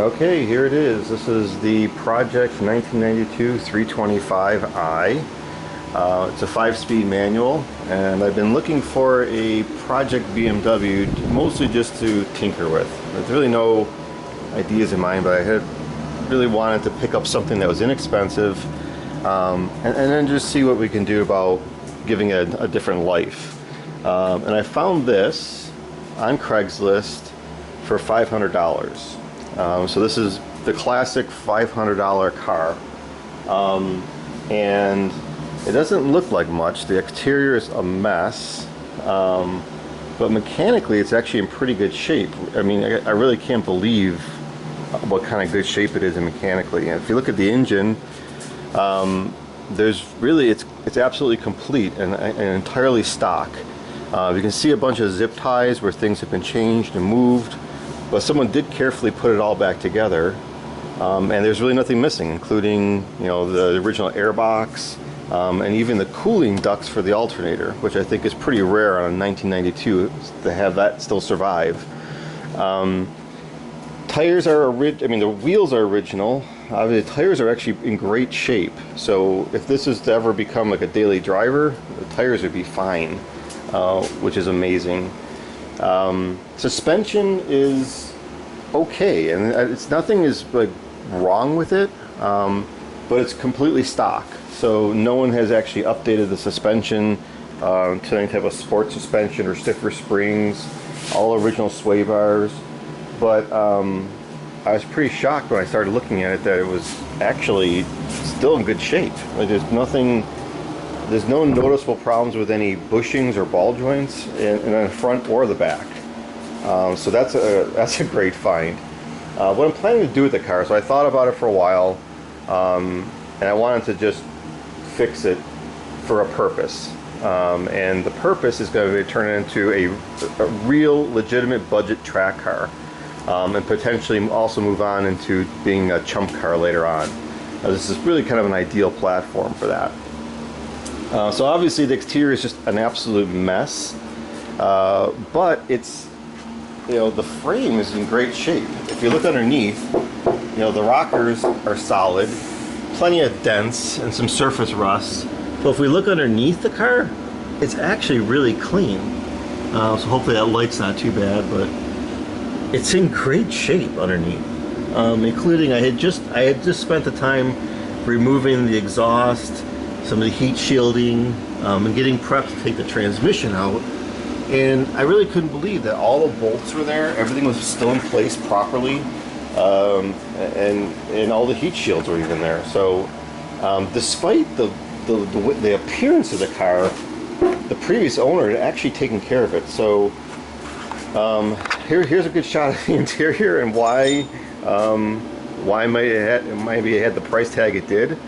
Okay, here it is. This is the Project 1992 325i. It's a 5-speed manual, and I've been looking for a Project BMW mostly just to tinker with. There's really no ideas in mind, but I had really wanted to pick up something that was inexpensive, and then just see what we can do about giving it a different life. And I found this on Craigslist for $500. So this is the classic $500 car, and it doesn't look like much. The exterior is a mess, but mechanically it's actually in pretty good shape. I mean, I really can't believe what kind of good shape it is in mechanically. And if you look at the engine, there's really, it's absolutely complete and entirely stock. You can see a bunch of zip ties where things have been changed and moved, but someone did carefully put it all back together, and there's really nothing missing, including, you know, the original airbox, and even the cooling ducts for the alternator, which I think is pretty rare on a 1992 to have that still survive. Tires are the wheels are original. The tires are actually in great shape, so if this is to ever become like a daily driver, the tires would be fine, which is amazing. Suspension is okay, and nothing is like wrong with it, but it's completely stock. So no one has actually updated the suspension to any type of sport suspension or stiffer springs. All original sway bars, but I was pretty shocked when I started looking at it that it was actually still in good shape. Like there's no noticeable problems with any bushings or ball joints in the front or the back. So that's a great find. What I'm planning to do with the car, so I thought about it for a while, and I wanted to just fix it for a purpose. And the purpose is going to be turn it into a real legitimate budget track car, and potentially also move on into being a chump car later on. This is really kind of an ideal platform for that. So obviously the exterior is just an absolute mess, but it's, you know, the frame is in great shape. If you look underneath, you know, the rockers are solid, plenty of dents and some surface rust. So if we look underneath the car, it's actually really clean. So hopefully that light's not too bad, but it's in great shape underneath. Including I had just spent the time removing the exhaust, some of the heat shielding, and getting prepped to take the transmission out. And I really couldn't believe that all the bolts were there, everything was still in place properly, and all the heat shields were even there. So despite the appearance of the car, the previous owner had actually taken care of it. So here's a good shot of the interior and why maybe it had the price tag it did.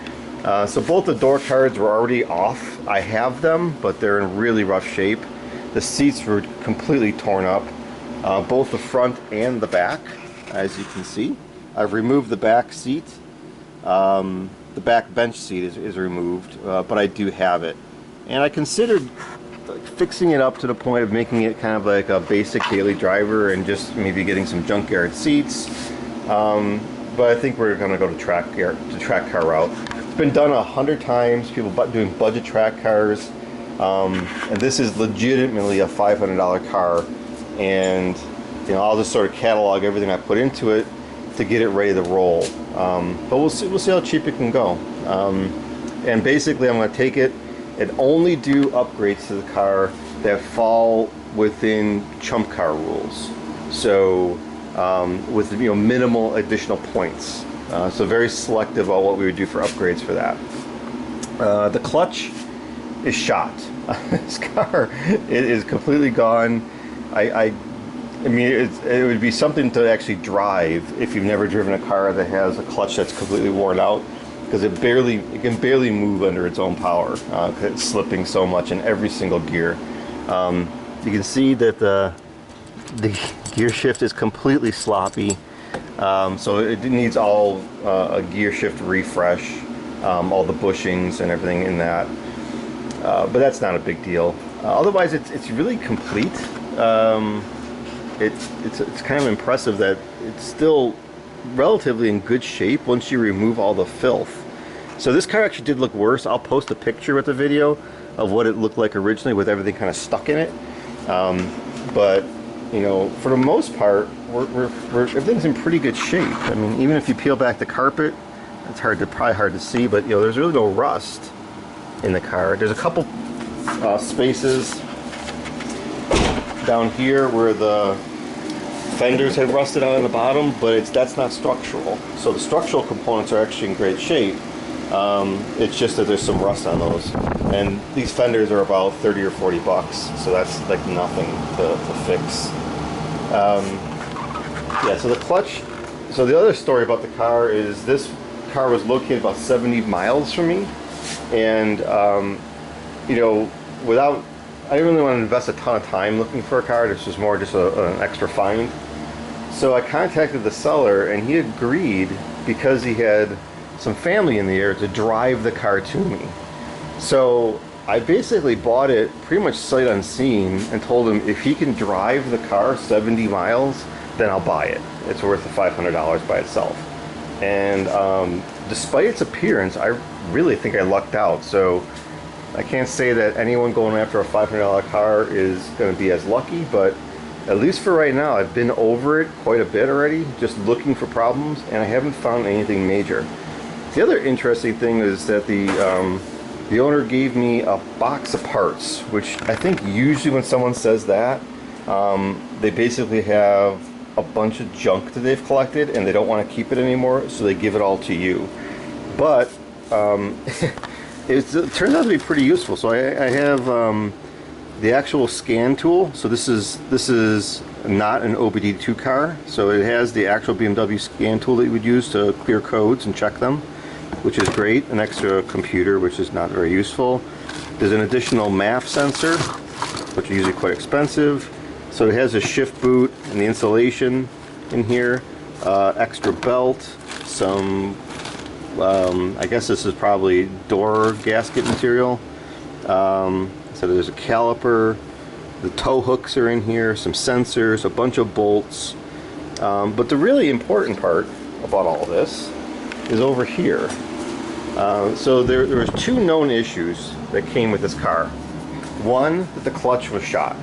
So both the door cards were already off. I have them, but they're in really rough shape. The seats were completely torn up, both the front and the back, as you can see. I've removed the back seat. The back bench seat is removed, but I do have it. And I considered fixing it up to the point of making it kind of like a basic daily driver and just maybe getting some junkyard seats. But I think we're going to go to track car route. It's been done 100 times, people doing budget track cars. And this is legitimately a $500 car, and you know, I'll just sort of catalog everything I put into it to get it ready to roll. But we'll see how cheap it can go. And basically, I'm going to take it and only do upgrades to the car that fall within chump car rules. So with, you know, minimal additional points. So very selective about what we would do for upgrades for that. The clutch is shot. This car, it is completely gone. I mean, it would be something to actually drive if you've never driven a car that has a clutch that's completely worn out, because it can barely move under its own power, because it's slipping so much in every single gear. You can see that the gear shift is completely sloppy, so it needs all a gear shift refresh, all the bushings and everything in that. But that's not a big deal. Otherwise, it's really complete. It's kind of impressive that it's still relatively in good shape once you remove all the filth. So this car actually did look worse. I'll post a picture with the video of what it looked like originally with everything kind of stuck in it. But you know, for the most part, everything's in pretty good shape. I mean, even if you peel back the carpet, it's probably hard to see, but you know, there's really no rust in the car. There's a couple spaces down here where the fenders had rusted out on the bottom, but that's not structural. So the structural components are actually in great shape. It's just that there's some rust on those. And these fenders are about 30 or 40 bucks, so that's like nothing to fix. Yeah, so the clutch, so the other story about the car is this car was located about 70 miles from me. And, you know, I didn't really want to invest a ton of time looking for a car. This was more just an extra find. So I contacted the seller, and he agreed, because he had some family in the area, to drive the car to me. So I basically bought it pretty much sight unseen and told him if he can drive the car 70 miles, then I'll buy it. It's worth the $500 by itself. And despite its appearance, I really think I lucked out. So I can't say that anyone going after a $500 car is going to be as lucky, but at least for right now, I've been over it quite a bit already, just looking for problems, and I haven't found anything major. The other interesting thing is that the owner gave me a box of parts, which I think usually when someone says that, they basically have a bunch of junk that they've collected and they don't want to keep it anymore, so they give it all to you. But it turns out to be pretty useful. So I have the actual scan tool. So this is not an OBD2 car, so it has the actual BMW scan tool that you would use to clear codes and check them, which is great. An extra computer, which is not very useful. There's an additional MAF sensor, which are usually quite expensive. So it has a shift boot and the insulation in here, extra belt, some, I guess this is probably door gasket material. So there's a caliper, the tow hooks are in here, some sensors, a bunch of bolts. But the really important part about all this is over here. So there was two known issues that came with this car. One, that the clutch was shot.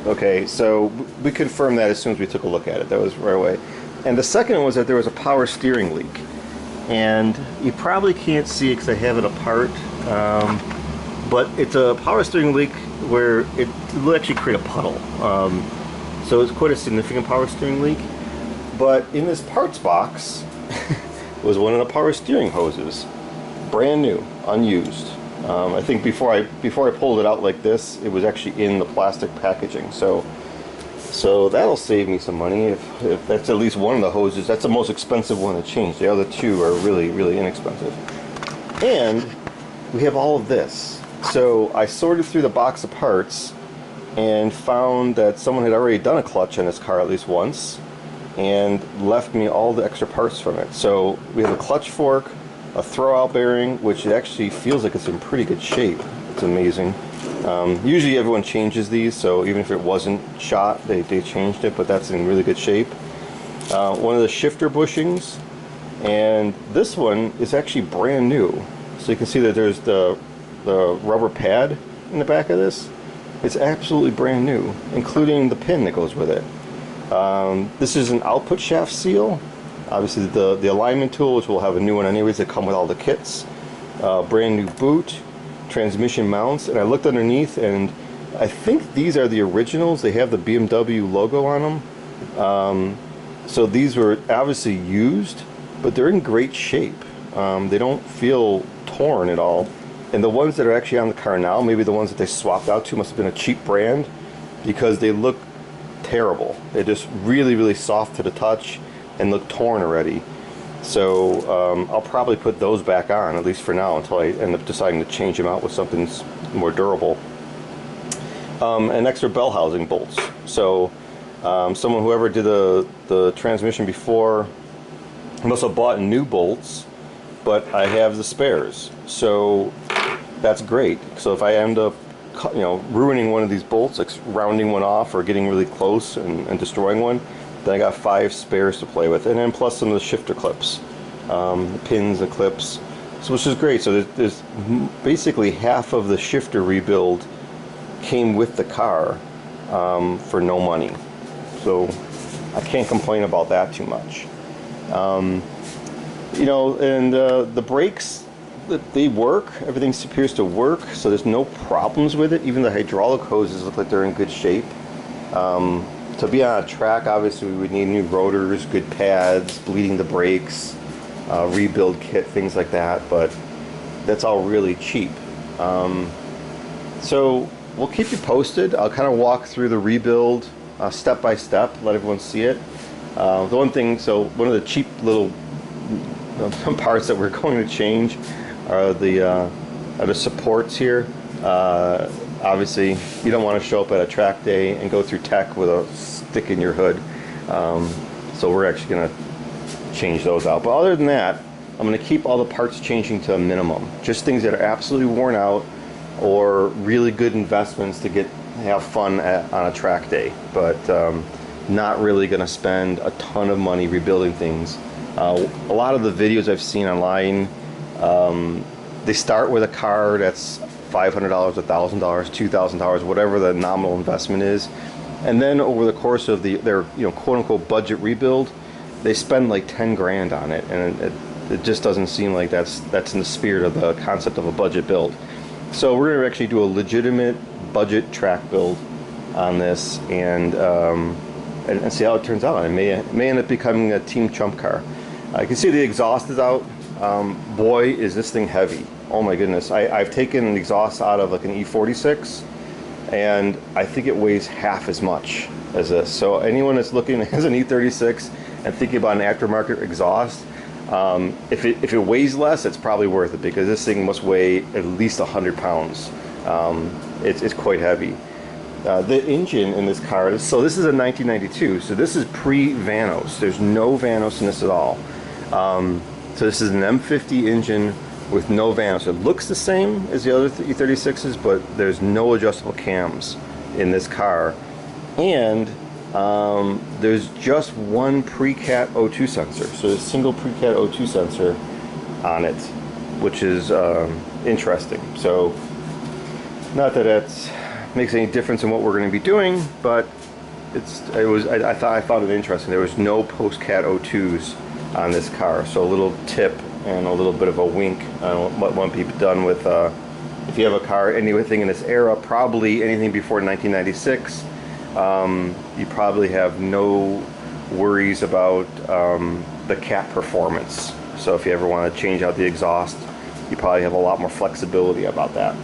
Okay, so we confirmed that as soon as we took a look at it. That was right away. And the second was that there was a power steering leak. And you probably can't see it because I have it apart. But it's a power steering leak where it will actually create a puddle. So it's quite a significant power steering leak. But in this parts box was one of the power steering hoses. Brand new, unused. I think before I pulled it out like this, it was actually in the plastic packaging. So that'll save me some money if that's at least one of the hoses. That's the most expensive one to change. The other two are really, really inexpensive. And we have all of this. So I sorted through the box of parts and found that someone had already done a clutch on this car at least once and left me all the extra parts from it. So we have a clutch fork, a throwout bearing, which actually feels like it's in pretty good shape. It's amazing. Usually everyone changes these, so even if it wasn't shot, they changed it, but that's in really good shape. One of the shifter bushings, and this one is actually brand new. So you can see that there's the rubber pad in the back of this. It's absolutely brand new, including the pin that goes with it. This is an output shaft seal. Obviously the alignment tool, which will have a new one anyways, that come with all the kits. Brand new boot, transmission mounts, and I looked underneath and I think these are the originals. They have the BMW logo on them. So these were obviously used, but they're in great shape. They don't feel torn at all. And the ones that are actually on the car now, maybe the ones that they swapped out to, must have been a cheap brand because they look terrible. They're just really, really soft to the touch and look torn already. So I'll probably put those back on, at least for now, until I end up deciding to change them out with something more durable. And extra bell housing bolts. So whoever did the transmission before must have bought new bolts, but I have the spares. So that's great. So if I end up ruining one of these bolts, like rounding one off or getting really close and destroying one, Then I got 5 spares to play with, and then plus some of the shifter clips, the pins and clips, so which is great. So there's basically half of the shifter rebuild came with the car for no money. So I can't complain about that too much. You know, and the brakes, they work. Everything appears to work, so there's no problems with it. Even the hydraulic hoses look like they're in good shape. To be on a track, obviously we would need new rotors, good pads, bleeding the brakes, rebuild kit, things like that, but that's all really cheap. So we'll keep you posted. I'll kind of walk through the rebuild step by step, let everyone see it. The one thing, so one of the cheap little parts that we're going to change are the supports here. Obviously, you don't want to show up at a track day and go through tech with a stick in your hood. So we're actually going to change those out. But other than that, I'm going to keep all the parts changing to a minimum. Just things that are absolutely worn out or really good investments to have fun on a track day. But not really going to spend a ton of money rebuilding things. A lot of the videos I've seen online, they start with a car that's $500, $1,000, $2,000, whatever the nominal investment is, and then over the course of their quote-unquote budget rebuild, they spend like 10 grand on it, and it just doesn't seem like that's in the spirit of the concept of a budget build. So we're going to actually do a legitimate budget track build on this, and see how it turns out. It may end up becoming a team chump car. I can see the exhaust is out. Boy, is this thing heavy. Oh my goodness. I've taken an exhaust out of like an E46, and I think it weighs half as much as this. So anyone that's looking at an E36 and thinking about an aftermarket exhaust, if it weighs less, it's probably worth it, because this thing must weigh at least 100 pounds. It's quite heavy. The engine in this car, so this is a 1992, so this is pre-Vanos. There's no Vanos in this at all. So this is an M50 engine with no Vanos. It looks the same as the other E36s, but there's no adjustable cams in this car. And there's just one pre-cat O2 sensor. So there's a single pre-cat O2 sensor on it, which is interesting. So not that that makes any difference in what we're going to be doing, but I found it interesting. There was no post-cat O2s on this car, so a little tip and a little bit of a wink on what might be done with if you have a car, anything in this era, probably anything before 1996. You probably have no worries about the cat performance. So if you ever want to change out the exhaust, you probably have a lot more flexibility about that.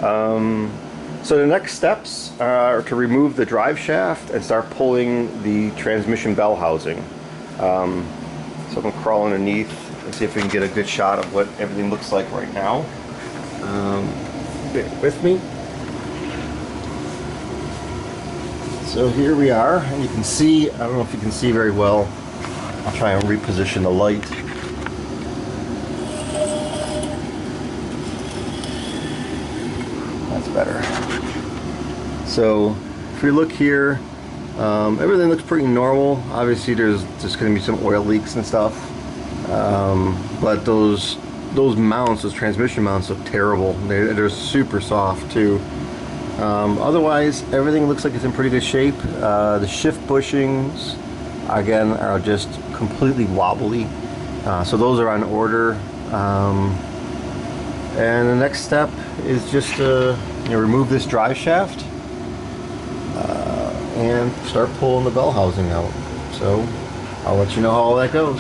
So the next steps are to remove the drive shaft and start pulling the transmission bell housing. So I'm going to crawl underneath and see if we can get a good shot of what everything looks like right now. Bear with me. So here we are, and you can see, I don't know if you can see very well, I'll try and reposition the light. That's better. So if we look here, everything looks pretty normal. Obviously there's just going to be some oil leaks and stuff, but those mounts, those transmission mounts, look terrible. They're super soft too. Otherwise everything looks like it's in pretty good shape. The shift bushings again are just completely wobbly, so those are on order. And the next step is just to remove this drive shaft and start pulling the bell housing out. So I'll let you know how all that goes.